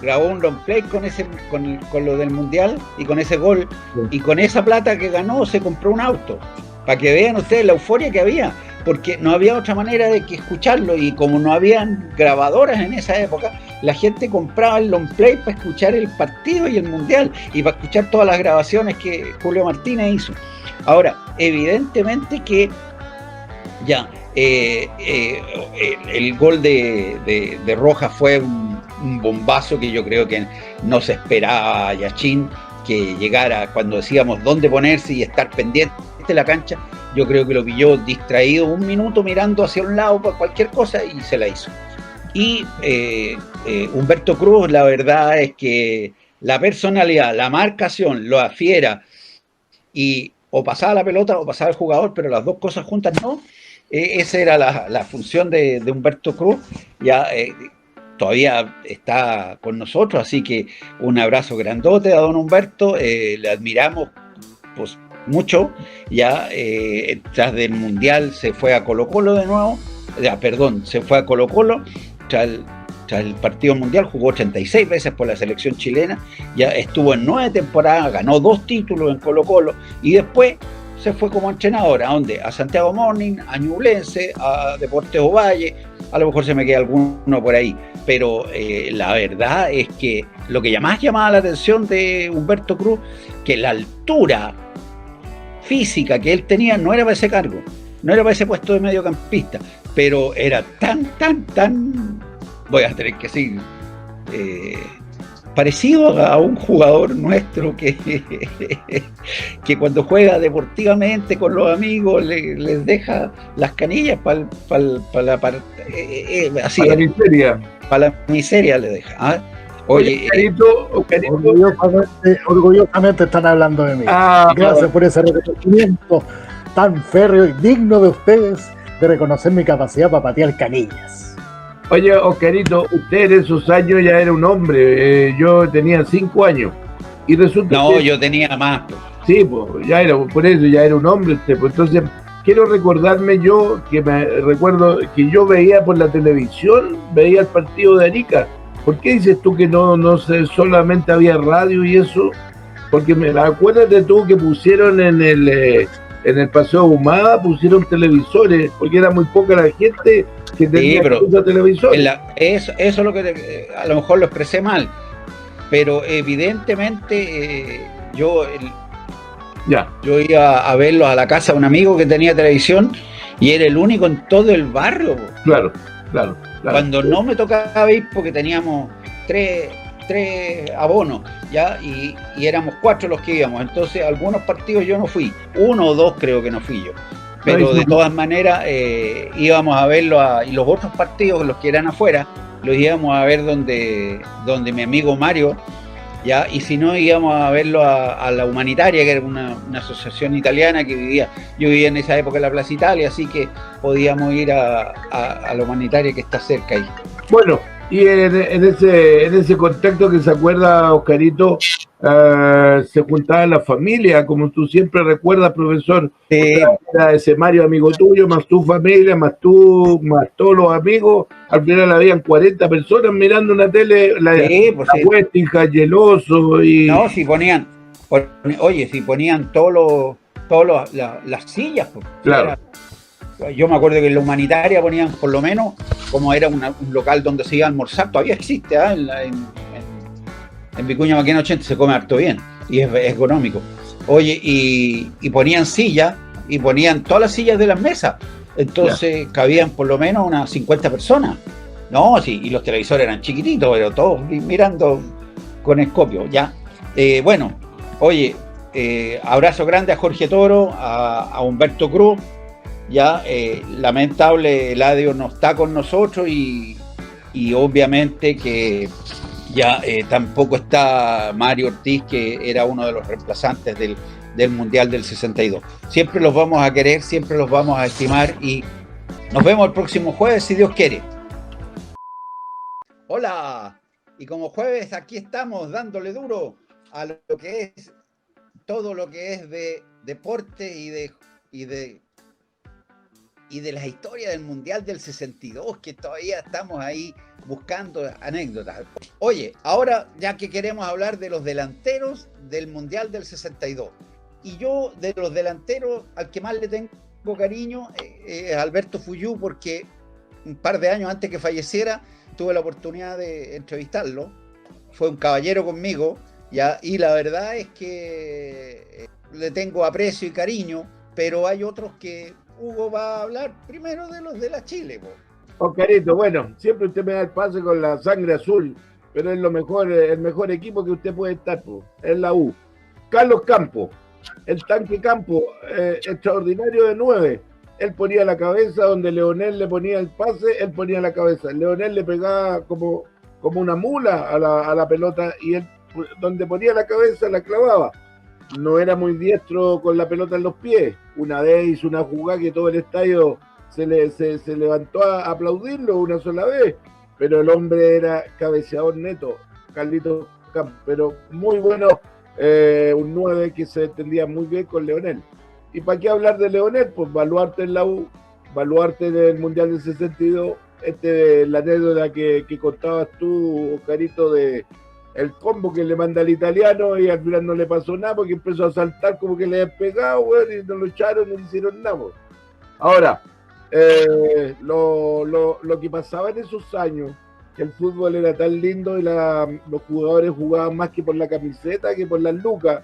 grabó un long play con lo del Mundial y con ese gol, y con esa plata que ganó se compró un auto, para que vean ustedes la euforia que había, porque no había otra manera de que escucharlo, y como no habían grabadoras en esa época, la gente compraba el long play para escuchar el partido y el Mundial, y para escuchar todas las grabaciones que Julio Martínez hizo. Ahora, evidentemente que ya el gol de Rojas fue un bombazo que yo creo que no se esperaba a Yachín que llegara. Cuando decíamos dónde ponerse y estar pendiente de la cancha, yo creo que lo pilló distraído un minuto mirando hacia un lado para cualquier cosa y se la hizo. Y Humberto Cruz, la verdad es que la personalidad, la marcación, lo afiera, y o pasaba la pelota o pasaba el jugador, pero las dos cosas juntas no. Esa era la función de Humberto Cruz. Ya todavía está con nosotros, así que un abrazo grandote a don Humberto. Le admiramos pues mucho. Ya tras del Mundial se fue a Colo-Colo de nuevo. Se fue a Colo-Colo tras el partido mundial, jugó 86 veces por la selección chilena, ya estuvo en 9 temporadas, ganó 2 títulos en Colo-Colo, y después se fue como entrenador. ¿A dónde? A Santiago Morning, a Ñublense, a Deportes Ovalle, a lo mejor se me queda alguno por ahí, pero la verdad es que lo que más llamaba la atención de Humberto Cruz, que la altura física que él tenía no era para ese cargo, no era para ese puesto de mediocampista, pero era tan, voy a tener que decir, parecido a un jugador nuestro que cuando juega deportivamente con los amigos les deja las canillas para la miseria le deja. ¿Ah? Oye, orgullosamente están hablando de mí. Gracias por ese reconocimiento tan férreo y digno de ustedes de reconocer mi capacidad para patear canillas. Oye, Oscarito, usted en esos años ya era un hombre. Yo tenía 5 años. Y resulta que... yo tenía más. Pues. Sí, pues, ya era, por eso ya era un hombre usted. Pues, entonces, quiero recordarme recuerdo que yo veía por la televisión, veía el partido de Arica. ¿Por qué dices tú que no sé, solamente había radio y eso? Porque acuérdate tú que pusieron en el Paseo Ahumada, pusieron televisores, porque era muy poca la gente que tenía televisores. Eso es lo que a lo mejor lo expresé mal, pero evidentemente yo iba a verlo a la casa de un amigo que tenía televisión y era el único en todo el barrio. Claro. Cuando no me tocaba ir, porque teníamos tres abonos, ¿ya? Y éramos 4 los que íbamos. Entonces, algunos partidos yo no fui. 1 o 2 creo que no fui yo. Pero de todas maneras, íbamos a verlo. Y los otros partidos, los que eran afuera, los íbamos a ver donde mi amigo Mario, ¿ya? Y si no, íbamos a verlo a la Humanitaria, que era una asociación italiana que vivía. Yo vivía en esa época en la Plaza Italia, así que podíamos ir a la Humanitaria, que está cerca ahí. Bueno, y en ese contexto que se acuerda, Oscarito, se juntaba la familia, como tú siempre recuerdas, profesor. Sí. Era ese Mario amigo tuyo, más tu familia, más tú, más todos los amigos. Al final habían 40 personas mirando una tele, Westingham, Geloso y... No, si ponían las sillas. Pues, claro. Yo me acuerdo que en la Humanitaria ponían, por lo menos, como era un local donde se iba a almorzar, todavía existe, en Vicuña Maquena 80 se come harto bien y es económico. Oye, y ponían sillas, y ponían todas las sillas de las mesas, entonces cabían por lo menos unas 50 personas. No, sí, y los televisores eran chiquititos, pero todos mirando con escopio, ya. Bueno, oye, abrazo grande a Jorge Toro, a Humberto Cruz. Ya, lamentable, Eladio no está con nosotros y obviamente que ya tampoco está Mario Ortiz, que era uno de los reemplazantes del del Mundial del 62. Siempre los vamos a querer, siempre los vamos a estimar y nos vemos el próximo jueves, si Dios quiere. Hola, y como jueves aquí estamos dándole duro a lo que es todo lo que es de deporte y de la historia del Mundial del 62, que todavía estamos ahí buscando anécdotas. Oye, ahora ya que queremos hablar de los delanteros del Mundial del 62, y yo de los delanteros al que más le tengo cariño es Alberto Fuyú, porque un par de años antes que falleciera tuve la oportunidad de entrevistarlo. Fue un caballero conmigo, ¿ya? Y la verdad es que le tengo aprecio y cariño, pero hay otros que Hugo va a hablar primero de los de la Chile. Oscarito, bueno, siempre usted me da el pase con la sangre azul, pero es lo mejor, el mejor equipo que usted puede estar, es la U. Carlos Campos, el tanque Campos, extraordinario de 9. Él ponía la cabeza donde Leonel le ponía el pase, él ponía la cabeza. Leonel le pegaba como una mula a la pelota y él donde ponía la cabeza la clavaba. No era muy diestro con la pelota en los pies. Una vez hizo una jugada que todo el estadio se levantó a aplaudirlo una sola vez, pero el hombre era cabeceador neto, Carlitos Campos, pero muy bueno, un 9 que se entendía muy bien con Leonel. ¿Y para qué hablar de Leonel? Pues Baluarte en la U, Baluarte en el Mundial del 62, la anécdota que contabas tú, Oscarito, de el combo que le manda al italiano y al final no le pasó nada porque empezó a saltar como que le habían pegado, bueno, y no lo echaron, no le hicieron nada. Bueno. Ahora, lo que pasaba en esos años, que el fútbol era tan lindo y los jugadores jugaban más que por la camiseta que por las lucas,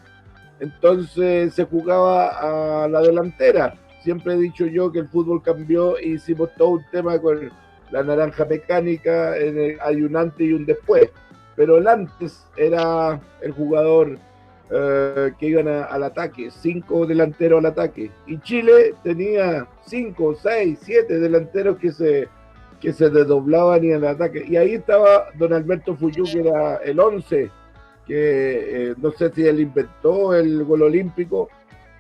entonces se jugaba a la delantera. Siempre he dicho yo que el fútbol cambió y hicimos todo un tema con la naranja mecánica, hay un antes y un después. Pero el antes era el jugador que iban al ataque, 5 delanteros al ataque. Y Chile tenía 5, 6, 7 delanteros que se desdoblaban y al ataque. Y ahí estaba don Alberto Fuyú, que era el 11, que no sé si él inventó el gol olímpico,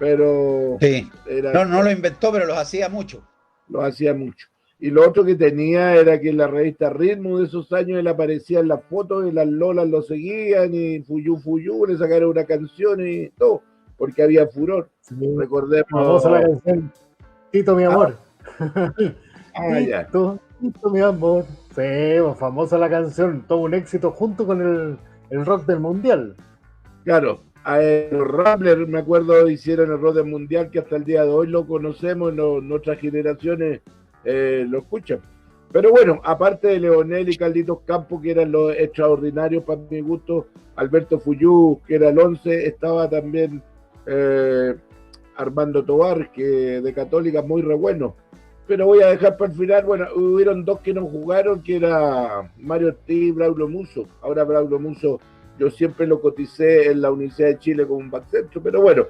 pero... Sí. No lo inventó, pero los hacía mucho. Los hacía mucho. Y lo otro que tenía era que en la revista Ritmo de esos años él aparecía en las fotos y las lolas lo seguían y Fuyú, le sacaron una canción y todo, porque había furor. Sí. Recordemos. Vamos a la canción Tito, mi amor. Tito, mi amor. Sí, famosa la canción, todo un éxito junto con el rock del mundial. Claro, los Ramblers, me acuerdo, hicieron el rock del mundial que hasta el día de hoy lo conocemos, nuestras generaciones lo escuchan. Pero bueno, aparte de Leonel y Carlitos Campos, que eran los extraordinarios para mi gusto, Alberto Fuyú, que era el 11, estaba también Armando Tobar, que de Católica muy re bueno. Pero voy a dejar para el final, bueno, hubieron 2 que no jugaron, que era Mario Ortiz y Braulio Musso. Ahora Braulio Musso, yo siempre lo coticé en la Universidad de Chile como un back centro, pero bueno,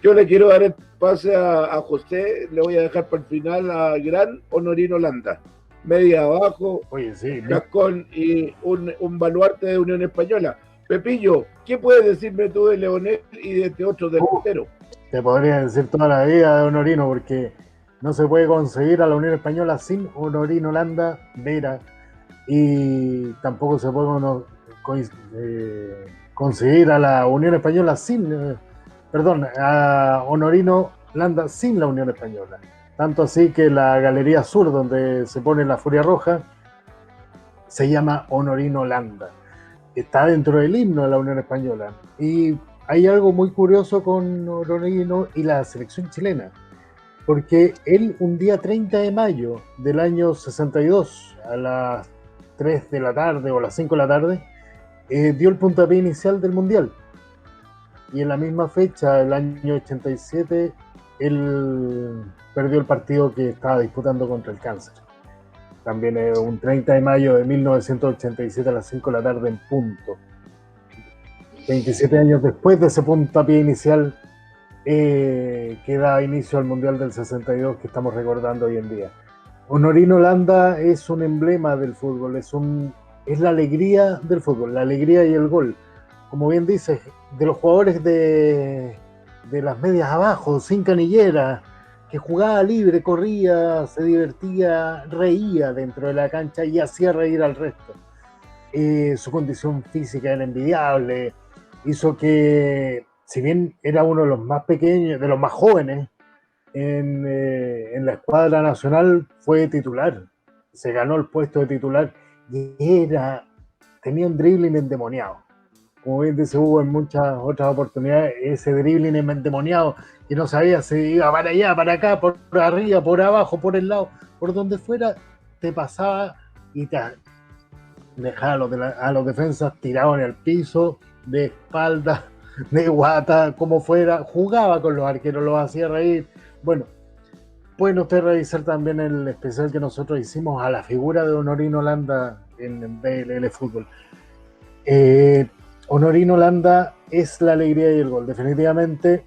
yo le quiero dar el pase a José, le voy a dejar para el final a Gran Honorino Landa. Media abajo, oye, sí, Gascón y un baluarte de Unión Española. Pepillo, ¿qué puedes decirme tú de Leonel y de este otro delantero? Te podría decir toda la vida de Honorino, porque no se puede conseguir a la Unión Española sin Honorino Landa, Vera, y tampoco se puede conseguir a la Unión Española a Honorino Landa sin la Unión Española. Tanto así que la Galería Sur, donde se pone la Furia Roja, se llama Honorino Landa. Está dentro del himno de la Unión Española. Y hay algo muy curioso con Honorino y la selección chilena, porque él un día 30 de mayo del año 62, a las 3 de la tarde o las 5 de la tarde, dio el puntapié inicial del Mundial. Y en la misma fecha, el año 87, él perdió el partido que estaba disputando contra el Cáncer. También un 30 de mayo de 1987 a las 5 de la tarde en punto. 27 años después de ese puntapié inicial que da inicio al Mundial del 62 que estamos recordando hoy en día. Honorino Landa es un emblema del fútbol, es la alegría del fútbol, la alegría y el gol. Como bien dices, de los jugadores de de las medias abajo, sin canillera, que jugaba libre, corría, se divertía, reía dentro de la cancha y hacía reír al resto. Su condición física era envidiable, hizo que, si bien era uno de los más pequeños, de los más jóvenes, en la escuadra nacional fue titular, se ganó el puesto de titular y tenía un dribbling endemoniado. Como bien dice Hugo en muchas otras oportunidades, ese dribbling endemoniado que no sabía si iba para allá, para acá, por arriba, por abajo, por el lado, por donde fuera, te pasaba y te dejaba a los defensas tirados en el piso, de espalda, de guata, como fuera, jugaba con los arqueros, los hacía reír. Bueno, pueden ustedes revisar también el especial que nosotros hicimos a la figura de Honorino Landa en BLL Fútbol. Honorino Landa es la alegría y el gol. Definitivamente,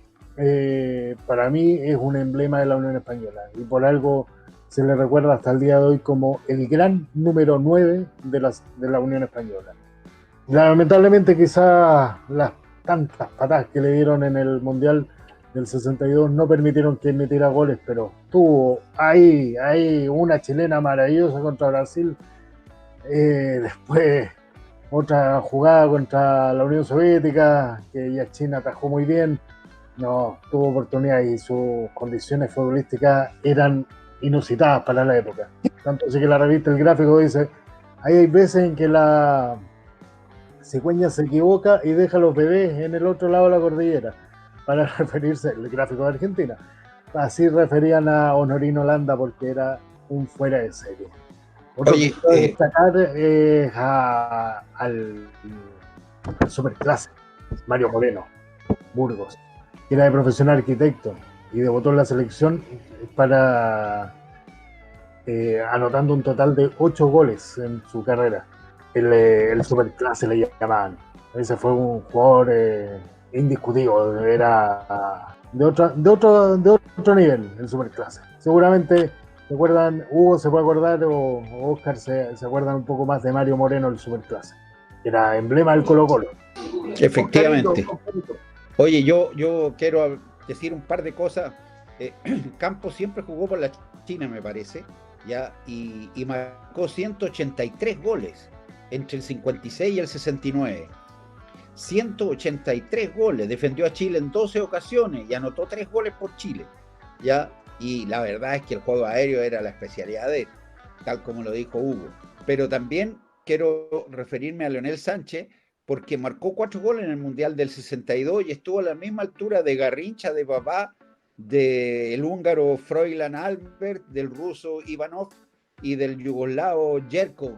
para mí es un emblema de la Unión Española y por algo se le recuerda hasta el día de hoy como el gran número 9 de la Unión Española. Lamentablemente, quizás las tantas patadas que le dieron en el Mundial del 62 no permitieron que metiera goles, pero tuvo ahí una chilena maravillosa contra Brasil. Después otra jugada contra la Unión Soviética, que ya China atajó muy bien. No, tuvo oportunidad y sus condiciones futbolísticas eran inusitadas para la época. Tanto así que la revista El Gráfico dice, hay veces en que la cigüeña se equivoca y deja a los bebés en el otro lado de la cordillera, para referirse al Gráfico de Argentina. Así referían a Honorino Landa porque era un fuera de serie. Otro que quiero destacar es al superclase, Mario Moreno, Burgos, que era de profesión arquitecto y debutó en la selección para anotando un total de 8 goles en su carrera. El superclase le llamaban. Ese fue un jugador indiscutido, era de otro nivel, el superclase. Seguramente se acuerdan, Hugo se puede acordar o Oscar se acuerdan un poco más de Mario Moreno, el superclase. Era emblema del Colo-Colo. Efectivamente. Oye, yo quiero decir un par de cosas. Campos siempre jugó por la China, me parece, ya, y marcó 183 goles entre el 56 y el 69. 183 goles, defendió a Chile en 12 ocasiones y anotó 3 goles por Chile, ¿ya? Y la verdad es que el juego aéreo era la especialidad de él, tal como lo dijo Hugo. Pero también quiero referirme a Leonel Sánchez, porque marcó 4 goles en el Mundial del 62 y estuvo a la misma altura de Garrincha, de Babá, del húngaro Froilan Albert, del ruso Ivanov y del yugoslavo Jerkovic.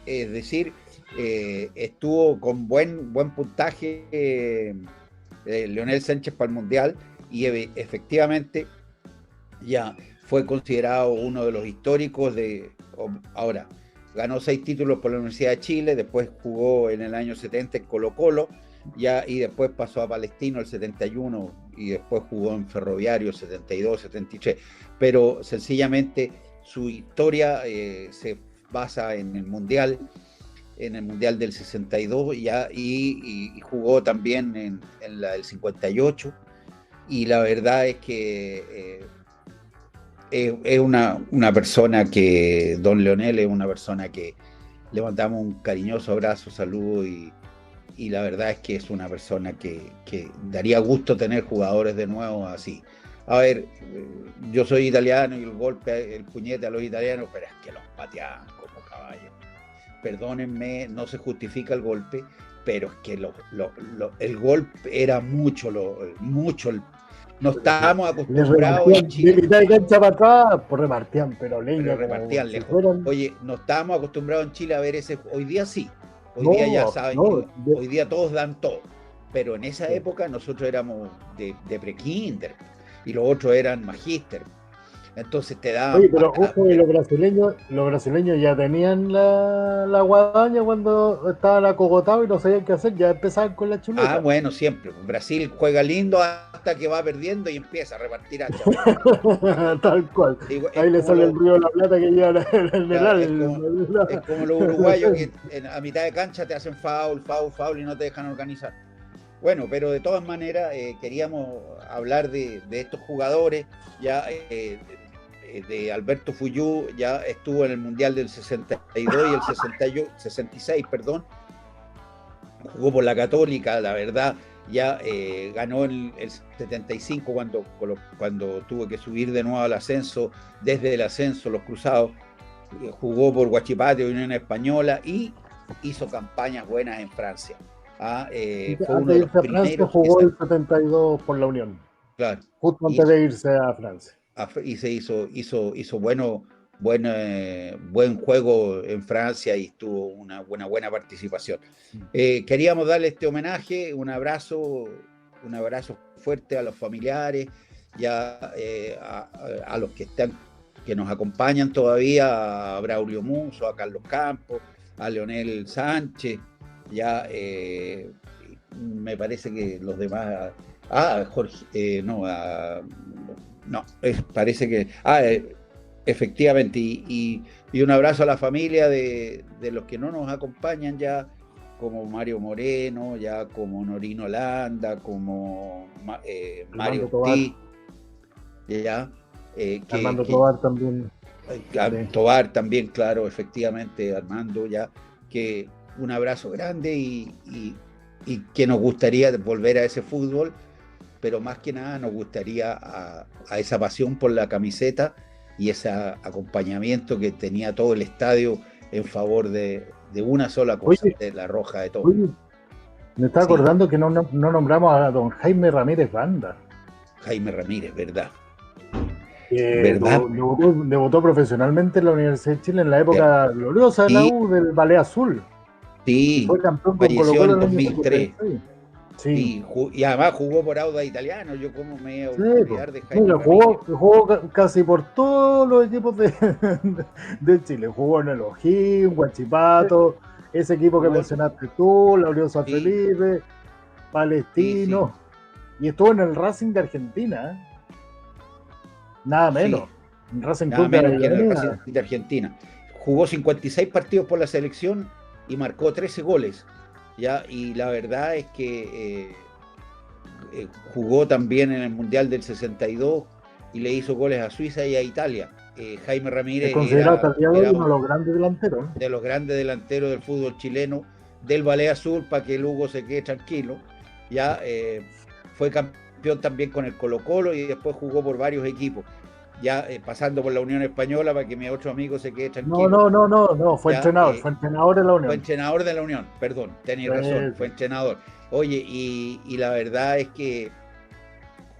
Es decir, estuvo con buen puntaje Leonel Sánchez para el Mundial y efectivamente ya fue considerado uno de los históricos ahora. Ganó 6 títulos por la Universidad de Chile, después jugó en el año 70 en Colo-Colo, y después pasó a Palestino el 71 y después jugó en Ferroviario 72, 73, pero sencillamente su historia se basa en el Mundial del 62 y jugó también en la del 58, y la verdad es que es una persona que, don Leonel, es una persona que le mandamos un cariñoso abrazo, saludo, y la verdad es que es una persona que daría gusto tener jugadores de nuevo así. A ver, yo soy italiano y el puñete a los italianos, pero es que los pateaban como caballos. Perdónenme, no se justifica el golpe, pero es que el golpe era mucho. No estábamos acostumbrados en Chile. De mitad de cancha para atrás, pues repartían, pero repartían lejos. Oye, no estábamos acostumbrados en Chile a ver ese. Hoy día sí. Hoy día ya saben, hoy día todos dan todo. Pero en esa época nosotros éramos de pre-kinder y los otros eran magíster. Entonces te daban Oye, pero ojo, que los brasileños ya tenían la guadaña cuando estaban acogotados y no sabían qué hacer, ya empezaban con la Ah, chuleta. bueno, siempre. Brasil juega lindo hasta que va perdiendo y empieza a repartir hacha. Tal cual. Es Ahí le como sale el lo, río de la plata que lleva en el claro, es como los uruguayos que a mitad de cancha te hacen foul, foul, foul y no te dejan organizar. Bueno, pero de todas maneras queríamos hablar de estos jugadores. Ya de Alberto Fuyú ya estuvo en el Mundial del 62 y el 66, perdón. Jugó por la Católica, la verdad. Ya ganó el 75 cuando tuvo que subir de nuevo al ascenso, desde el ascenso, los Cruzados. Jugó por Huachipato y Unión Española y hizo campañas buenas en Francia. Fue Antes uno de de los irse a Francia primeros que jugó el 72 por la Unión, claro, justo antes hizo, de irse a Francia. y se hizo buen juego en Francia y tuvo una buena participación. Queríamos darle este homenaje, un abrazo fuerte a los familiares, ya a los que nos acompañan todavía, a Braulio Muso, a Carlos Campos, a Leonel Sánchez, ya me parece que los demás, Jorge, parece que, efectivamente, y un abrazo a la familia de los que no nos acompañan ya, como Mario Moreno, ya como Norino Landa, como Mario Ortiz, ya. Armando Tobar también. Tobar también, claro, efectivamente, Armando, ya, que un abrazo grande y que nos gustaría volver a ese fútbol, pero más que nada nos gustaría a esa pasión por la camiseta y ese acompañamiento que tenía todo el estadio en favor de una sola cosa, oye, de la roja de todo. Oye, me está acordando que no nombramos a don Jaime Ramírez Banda. Jaime Ramírez, ¿verdad? ¿Verdad? Debutó profesionalmente en la Universidad de Chile en la época gloriosa de la U del Ballet Azul. Sí, y fue campeón con falleció en 2003. Sí. Y además jugó por Audax Italiano. Yo como me voy a olvidar de Jaime Ramírez. Jugó casi por todos los equipos de Chile. Jugó en el O'Higgins, Huachipato, ese equipo que mencionaste tú, Laureano San Felipe, Palestino. Y estuvo en el Racing de Argentina. Nada menos. Nada menos que en el Racing de Argentina. Jugó 56 partidos por la selección y marcó 13 goles. ¿Ya? Y la verdad es que jugó también en el Mundial del 62 y le hizo goles a Suiza y a Italia. Jaime Ramírez es considerado hasta el día de hoy uno de los grandes delanteros. De los grandes delanteros del fútbol chileno, del Ballet Azul, para que el Hugo se quede tranquilo. Ya fue campeón también con el Colo-Colo y después jugó por varios equipos. Ya pasando por la Unión Española para que mi otro amigo se quede tranquilo. No, fue entrenador de la Unión. Fue entrenador de la Unión, perdón, tenés razón, fue entrenador. Oye, y la verdad es que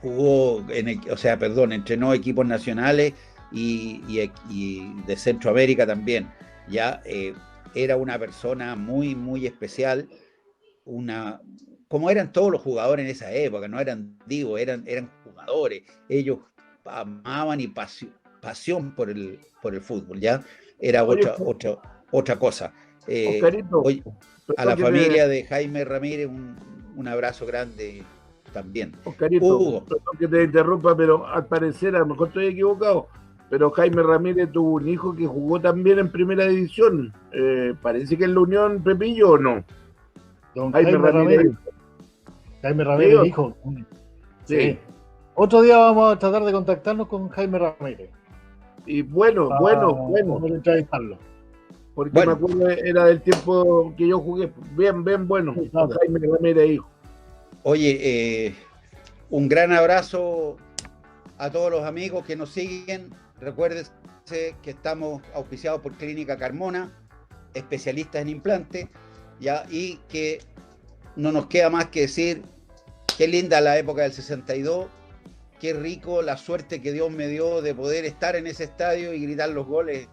jugó, entrenó equipos nacionales y de Centroamérica también. Ya era una persona muy, muy especial, como eran todos los jugadores en esa época, no eran divos, eran jugadores, ellos amaban y pasión por el fútbol, ya era otra cosa. Oye, a la familia de Jaime Ramírez un abrazo grande también. Oscarito, Hugo, perdón que te interrumpa, pero al parecer, a lo mejor estoy equivocado, pero Jaime Ramírez tuvo un hijo que jugó también en primera división. Parece que es la Unión, Pepillo, ¿o no? Don Jaime Ramírez. Jaime Ramírez, hijo. Sí. Otro día vamos a tratar de contactarnos con Jaime Ramírez. Y bueno. Entrevistarlo. Porque me acuerdo, era del tiempo que yo jugué. Bien, bueno. Sí, claro. Jaime Ramírez, hijo. Oye, un gran abrazo a todos los amigos que nos siguen. Recuérdense que estamos auspiciados por Clínica Carmona, especialistas en implantes, ¿ya? Y que no nos queda más que decir qué linda la época del 62. Qué rico la suerte que Dios me dio de poder estar en ese estadio y gritar los goles.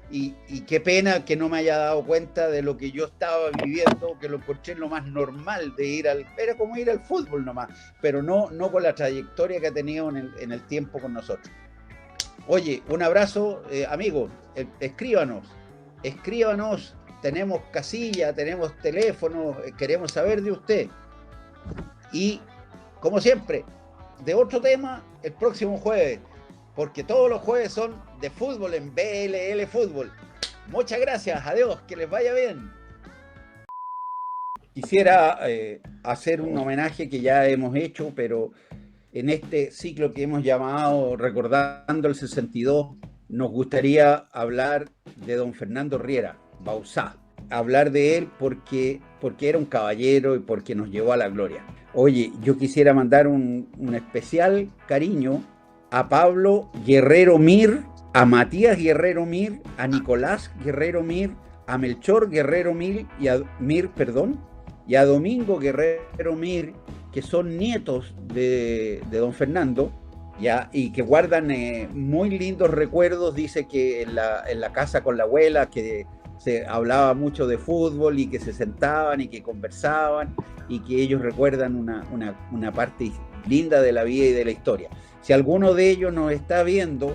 Y qué pena que no me haya dado cuenta de lo que yo estaba viviendo, que lo encontré lo más normal de era como ir al fútbol nomás, pero no con la trayectoria que ha tenido en el tiempo con nosotros. Oye, un abrazo, amigo, escríbanos, tenemos casilla, tenemos teléfono, queremos saber de usted. Y, como siempre, de otro tema el próximo jueves, porque todos los jueves son de fútbol en BLL Fútbol. Muchas gracias, adiós, que les vaya bien. Quisiera hacer un homenaje que ya hemos hecho, pero en este ciclo que hemos llamado Recordando el 62, nos gustaría hablar de don Fernando Riera, Bauzá. Hablar de él porque era un caballero y porque nos llevó a la gloria. Oye, yo quisiera mandar un especial cariño a Pablo Guerrero Mir, a Matías Guerrero Mir, a Nicolás Guerrero Mir, a Melchor Guerrero Mir y a Domingo Guerrero Mir, que son nietos de don Fernando, ya, y que guardan muy lindos recuerdos. Dice que en la casa con la abuela, que se hablaba mucho de fútbol y que se sentaban y que conversaban y que ellos recuerdan una parte linda de la vida y de la historia. Si alguno de ellos nos está viendo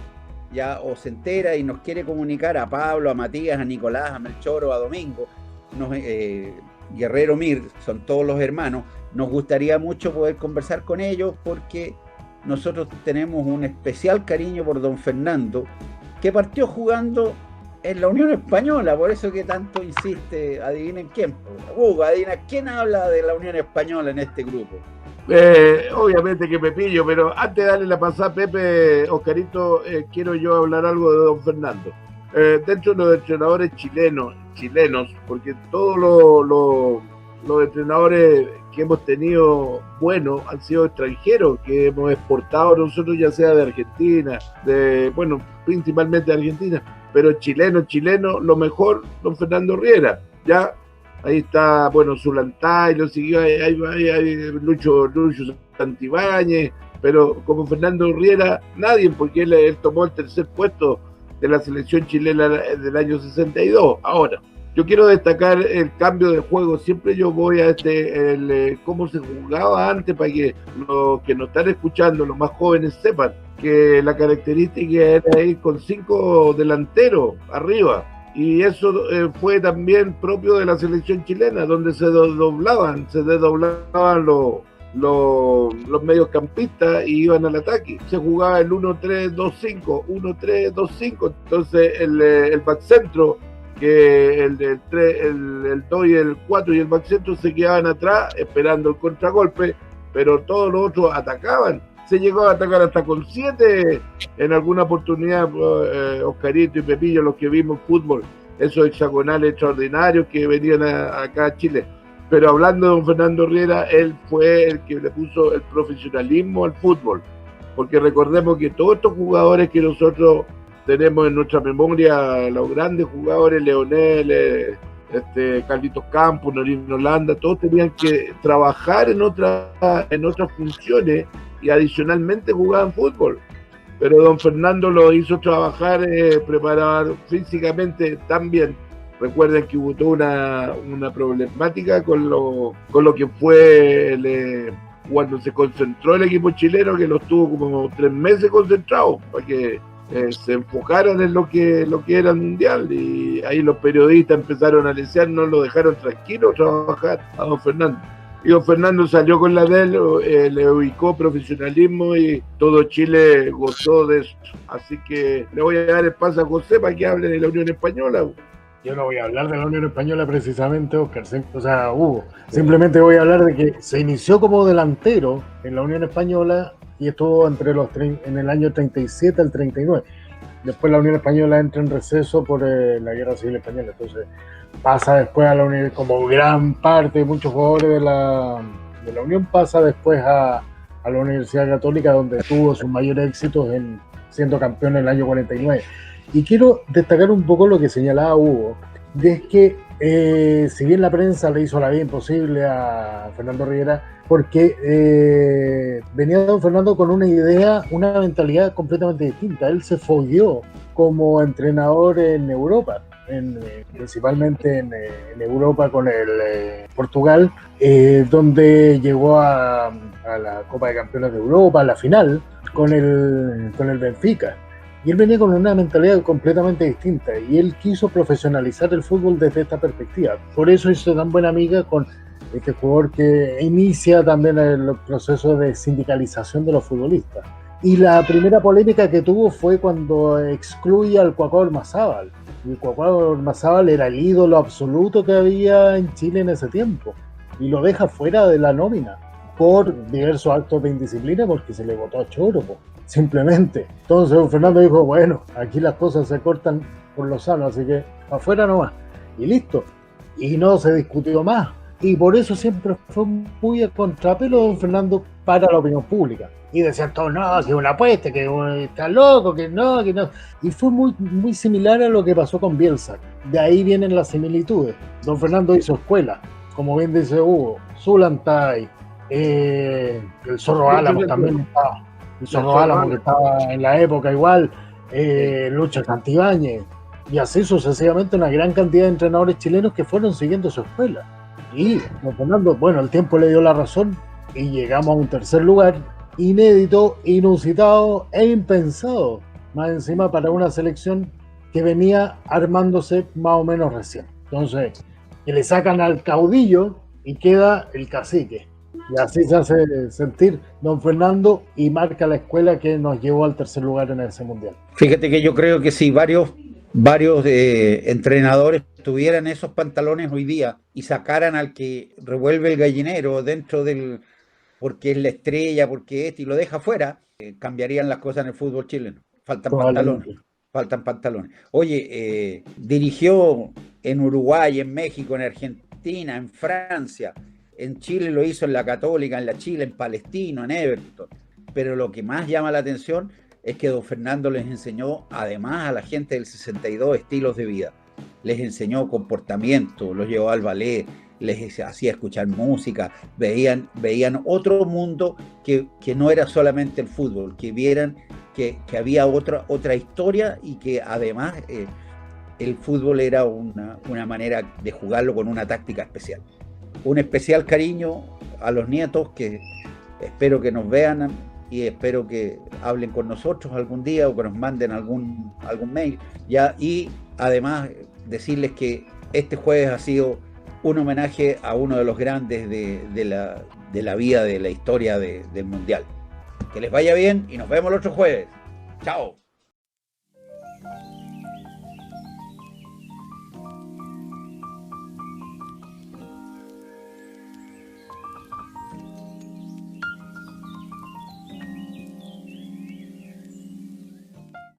ya o se entera y nos quiere comunicar, a Pablo, a Matías, a Nicolás, a Melchor o a Domingo, Guerrero Mir, son todos los hermanos, nos gustaría mucho poder conversar con ellos porque nosotros tenemos un especial cariño por don Fernando, que partió jugando en la Unión Española, por eso que tanto insiste. Adivinen quién. Hugo, adivina quién habla de la Unión Española en este grupo. Obviamente que Pepillo, pero antes de darle la pasada a Pepe, Oscarito, quiero yo hablar algo de don Fernando. Dentro de los entrenadores chilenos, porque todos los entrenadores que hemos tenido buenos han sido extranjeros, que hemos exportado nosotros, ya sea de Argentina, principalmente de Argentina, pero chileno, lo mejor, don Fernando Riera. Ya ahí está, Zulantay, lo siguió, hay Lucho Santibáñez, pero como Fernando Riera, nadie, porque él tomó el tercer puesto de la selección chilena del año 62. Ahora, yo quiero destacar el cambio de juego. Siempre yo voy a cómo se jugaba antes, para que los que nos están escuchando, los más jóvenes, sepan que la característica era ir con 5 delanteros arriba. Y eso fue también propio de la selección chilena, donde se desdoblaban los mediocampistas y iban al ataque. Se jugaba el 1-3-2-5, entonces el backcentro, que el 2 y el 4 y el backcentro se quedaban atrás esperando el contragolpe, pero todos los otros atacaban. Se llegó a atacar hasta con 7 en alguna oportunidad, Oscarito y Pepillo, los que vimos fútbol, esos hexagonales extraordinarios que venían acá a Chile. Pero hablando de don Fernando Riera, él fue el que le puso el profesionalismo al fútbol, porque recordemos que todos estos jugadores que nosotros tenemos en nuestra memoria, los grandes jugadores, Leonel, Carlitos Campos, Norino Landa, todos tenían que trabajar en otras funciones y adicionalmente jugaban fútbol. Pero don Fernando lo hizo trabajar, preparar físicamente también. Recuerden que hubo toda una problemática con lo que fue cuando se concentró el equipo chileno, que los tuvo como 3 meses concentrados para que se enfocaran en lo que era el mundial, y ahí los periodistas empezaron a lesear, no lo dejaron tranquilo trabajar a don Fernando. Y don Fernando salió con la de él, le ubicó profesionalismo y todo Chile gozó de eso. Así que le voy a dar el paso a José para que hable de la Unión Española. Yo no voy a hablar de la Unión Española precisamente, Oscar. Hugo. Simplemente voy a hablar de que se inició como delantero en la Unión Española y estuvo en el año 37 al 39. Después la Unión Española entra en receso por la Guerra Civil Española. Entonces pasa después a la Unión, como gran parte de muchos jugadores de la Unión, pasa después a la Universidad Católica, donde tuvo sus mayores éxitos siendo campeón en el año 49. Y quiero destacar un poco lo que señalaba Hugo, de que si bien la prensa le hizo la vida imposible a Fernando Riera, porque venía don Fernando con una idea, una mentalidad completamente distinta. Él se fogueó como entrenador en Europa, principalmente en Europa con el Portugal, donde llegó a la Copa de Campeones de Europa, a la final, con el Benfica. Y él venía con una mentalidad completamente distinta y él quiso profesionalizar el fútbol desde esta perspectiva. Por eso hizo tan buena amiga con este jugador que inicia también el proceso de sindicalización de los futbolistas. Y la primera polémica que tuvo fue cuando excluye al Cuacao Ormazábal. El Cuacao Ormazábal era el ídolo absoluto que había en Chile en ese tiempo y lo deja fuera de la nómina por diversos actos de indisciplina porque se le botó a choro, simplemente. Entonces don Fernando dijo, bueno, aquí las cosas se cortan por lo sano, así que afuera nomás. Y listo. Y no se discutió más. Y por eso siempre fue muy a contrapelo don Fernando para la opinión pública. Y decían todos, no, que es una apuesta, que está loco, que no, que no. Y fue muy, muy similar a lo que pasó con Bielsa. De ahí vienen las similitudes. Don Fernando hizo escuela, como bien dice Hugo, Zulantay, el Zorro Álamo también estaba. El Zorro Álamo que estaba en la época igual, Lucho Santibáñez. Y así sucesivamente una gran cantidad de entrenadores chilenos que fueron siguiendo su escuela. Y don Fernando, bueno, el tiempo le dio la razón y llegamos a un tercer lugar inédito, inusitado e impensado, más encima para una selección que venía armándose más o menos recién. Entonces, que le sacan al caudillo y queda el cacique. Y así se hace sentir don Fernando y marca la escuela que nos llevó al tercer lugar en ese mundial. Fíjate que yo creo que si varios entrenadores tuvieran esos pantalones hoy día y sacaran al que revuelve el gallinero dentro del, porque es la estrella, porque y lo deja fuera, cambiarían las cosas en el fútbol chileno. Faltan pantalones. Oye, dirigió en Uruguay, en México, en Argentina, en Francia, en Chile lo hizo en la Católica, en la Chile, en Palestino, en Everton. Pero lo que más llama la atención es que don Fernando les enseñó, además a la gente del 62, estilos de vida. Les enseñó comportamiento, los llevó al ballet, les hacía escuchar música, veían otro mundo que no era solamente el fútbol, que vieran que había otra historia y que además el fútbol era una manera de jugarlo con una táctica especial. Un especial cariño a los nietos que espero que nos vean y espero que hablen con nosotros algún día o que nos manden algún mail. ¿Ya? Y además decirles que este jueves ha sido un homenaje a uno de los grandes de la vida, de la historia del Mundial. Que les vaya bien y nos vemos el otro jueves. ¡Chao!